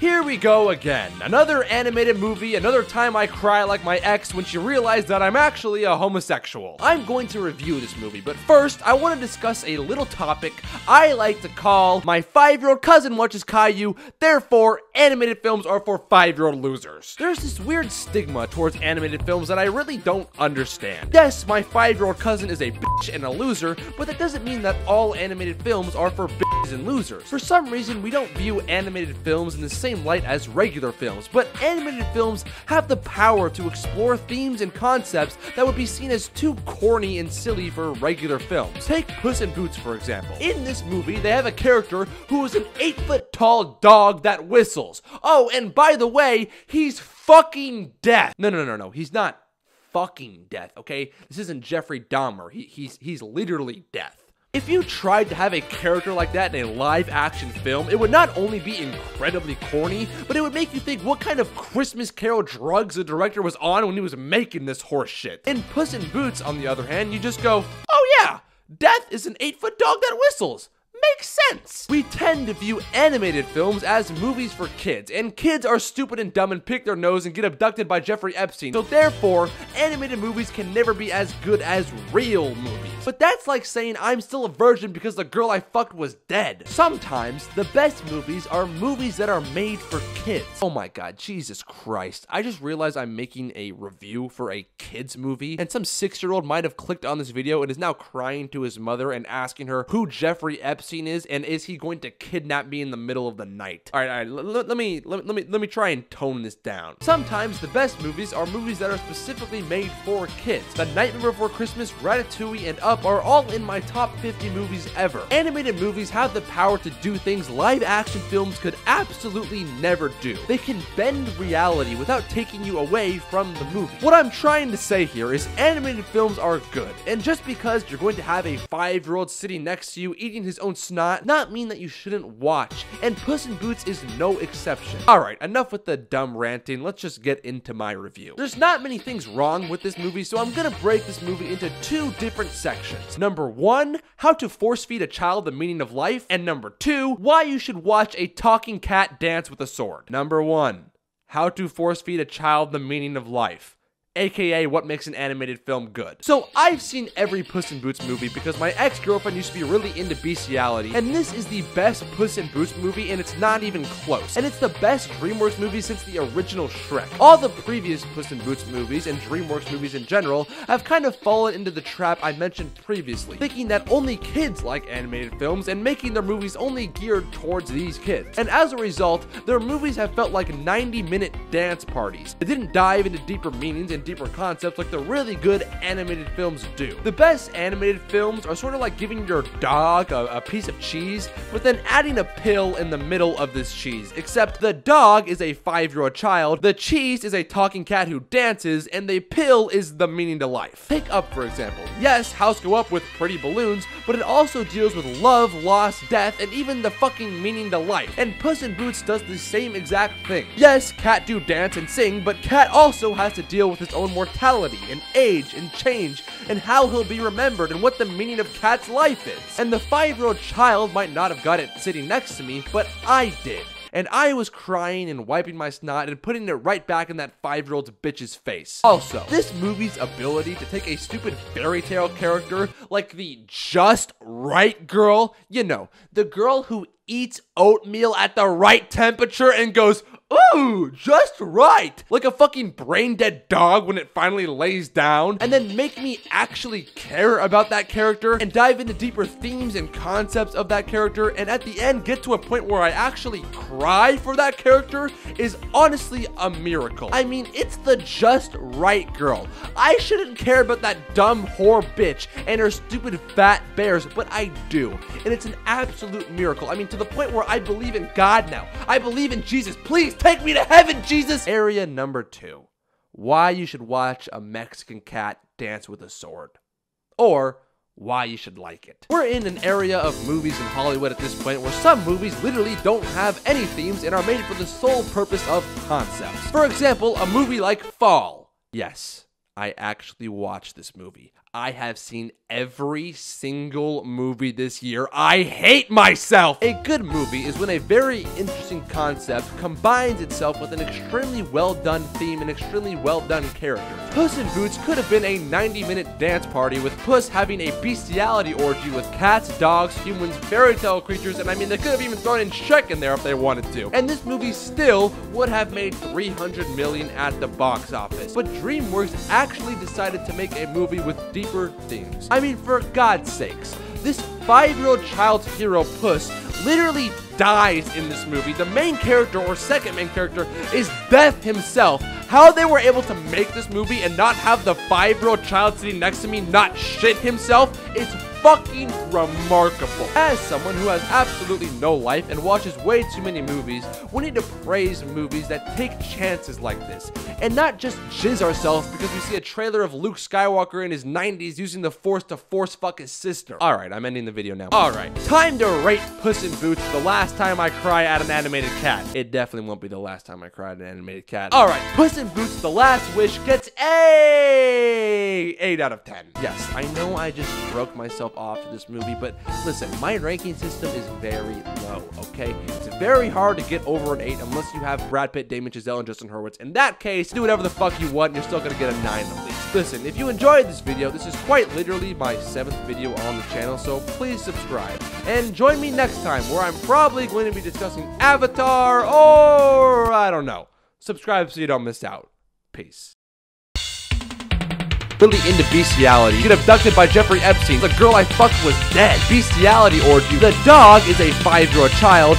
Here we go again. Another animated movie, another time I cry like my ex when she realized that I'm actually a homosexual. I'm going to review this movie, but first, I want to discuss a little topic I like to call my 5-year-old cousin watches Caillou, therefore animated films are for 5-year-old losers. There's this weird stigma towards animated films that I really don't understand. Yes, my 5-year-old cousin is a bitch and a loser, but that doesn't mean that all animated films are for bitches and losers. For some reason, we don't view animated films in the same light as regular films, but animated films have the power to explore themes and concepts that would be seen as too corny and silly for regular films. Take Puss in Boots, for example. In this movie, they have a character who is an 8-foot-tall dog that whistles. Oh, and by the way, he's fucking deaf. No, he's not fucking deaf, okay? This isn't Jeffrey Dahmer. He's literally deaf. If you tried to have a character like that in a live-action film, it would not only be incredibly corny, but it would make you think what kind of Christmas Carol drugs the director was on when he was making this horse shit. In Puss in Boots, on the other hand, you just go, oh yeah, Death is an 8-foot dog that whistles. Makes sense. We tend to view animated films as movies for kids, and kids are stupid and dumb and pick their nose and get abducted by Jeffrey Epstein, so therefore, animated movies can never be as good as real movies. But that's like saying I'm still a virgin because the girl I fucked was dead. Sometimes, the best movies are movies that are made for kids. Oh my god, Jesus Christ. I just realized I'm making a review for a kids movie, and some 6-year-old might have clicked on this video and is now crying to his mother and asking her who Jeffrey Epstein is, and is he going to kidnap me in the middle of the night? All right, let me try and tone this down. Sometimes the best movies are movies that are specifically made for kids. The Nightmare Before Christmas, Ratatouille, and Up are all in my top 50 movies ever. Animated movies have the power to do things live-action films could absolutely never do. They can bend reality without taking you away from the movie. What I'm trying to say here is animated films are good, and just because you're going to have a 5-year-old sitting next to you eating his own snot, not mean that you shouldn't watch, and Puss in Boots is no exception. Alright, enough with the dumb ranting, let's just get into my review. There's not many things wrong with this movie, so I'm gonna break this movie into 2 different sections. Number 1, how to force feed a child the meaning of life, and number 2, why you should watch a talking cat dance with a sword. Number 1, how to force feed a child the meaning of life. AKA what makes an animated film good. So I've seen every Puss in Boots movie because my ex-girlfriend used to be really into bestiality, and this is the best Puss in Boots movie, and it's not even close. And it's the best DreamWorks movie since the original Shrek. All the previous Puss in Boots movies, and DreamWorks movies in general, have kind of fallen into the trap I mentioned previously, thinking that only kids like animated films and making their movies only geared towards these kids. And as a result, their movies have felt like 90-minute dance parties. They didn't dive into deeper meanings and deeper concepts like the really good animated films do. The best animated films are sort of like giving your dog a piece of cheese, but then adding a pill in the middle of this cheese, except the dog is a 5-year-old child, the cheese is a talking cat who dances, and the pill is the meaning to life. Take Up, for example. Yes, House Go Up with pretty balloons, but it also deals with love, loss, death, and even the fucking meaning to life. And Puss in Boots does the same exact thing. Yes, Cat do dance and sing, but Cat also has to deal with his own mortality and age and change and how he'll be remembered and what the meaning of Cat's life is. And the 5-year-old child might not have got it sitting next to me, but I did. And I was crying and wiping my snot and putting it right back in that 5-year-old's bitch's face. Also, this movie's ability to take a stupid fairy tale character like the just right girl, you know, the girl who eats oatmeal at the right temperature and goes, ooh, just right, like a fucking brain-dead dog when it finally lays down, and then make me actually care about that character and dive into deeper themes and concepts of that character, and at the end get to a point where I actually cry for that character is honestly a miracle. I mean, it's the just right girl. I shouldn't care about that dumb whore bitch and her stupid fat bears, but I do, and it's an absolute miracle. I mean, to the point where I believe in God now. I believe in Jesus. Please take me to heaven, Jesus! Area number 2. Why you should watch a Mexican cat dance with a sword. Or why you should like it. We're in an area of movies in Hollywood at this point where some movies literally don't have any themes and are made for the sole purpose of concepts. For example, a movie like Fall. Yes, I actually watched this movie. I have seen every single movie this year. I hate myself! A good movie is when a very interesting concept combines itself with an extremely well-done theme and extremely well-done character. Puss in Boots could have been a 90-minute dance party with Puss having a bestiality orgy with cats, dogs, humans, fairy tale creatures, and I mean, they could have even thrown in Shrek in there if they wanted to. And this movie still would have made $300 million at the box office. But DreamWorks actually decided to make a movie with deeper themes. I mean, for God's sakes, this 5-year-old child's hero, Puss, literally dies in this movie. The main character, or second main character, is Death himself. How they were able to make this movie and not have the 5-year-old child sitting next to me not shit himself is fucking remarkable. As someone who has absolutely no life and watches way too many movies, we need to praise movies that take chances like this, and not just jizz ourselves because we see a trailer of Luke Skywalker in his 90s using the Force to force fuck his sister. Alright, I'm ending the video now. Alright, time to rate Puss in Boots the last time I cry at an animated cat. It definitely won't be the last time I cry at an animated cat. Alright, Puss in Boots The Last Wish gets a 8 out of 10. Yes, I know I just broke myself off to this movie, but listen, my ranking system is very low, okay? It's very hard to get over an 8 unless you have Brad Pitt, Damien Chazelle, and Justin Hurwitz. In that case, do whatever the fuck you want and you're still gonna get a 9 at least. Listen, if you enjoyed this video, this is quite literally my 7th video on the channel, so please subscribe. And join me next time where I'm probably going to be discussing Avatar or I don't know. Subscribe so you don't miss out. Peace. Really into bestiality. Get abducted by Jeffrey Epstein. The girl I fucked was dead. Bestiality orgy. The dog is a 5-year-old child.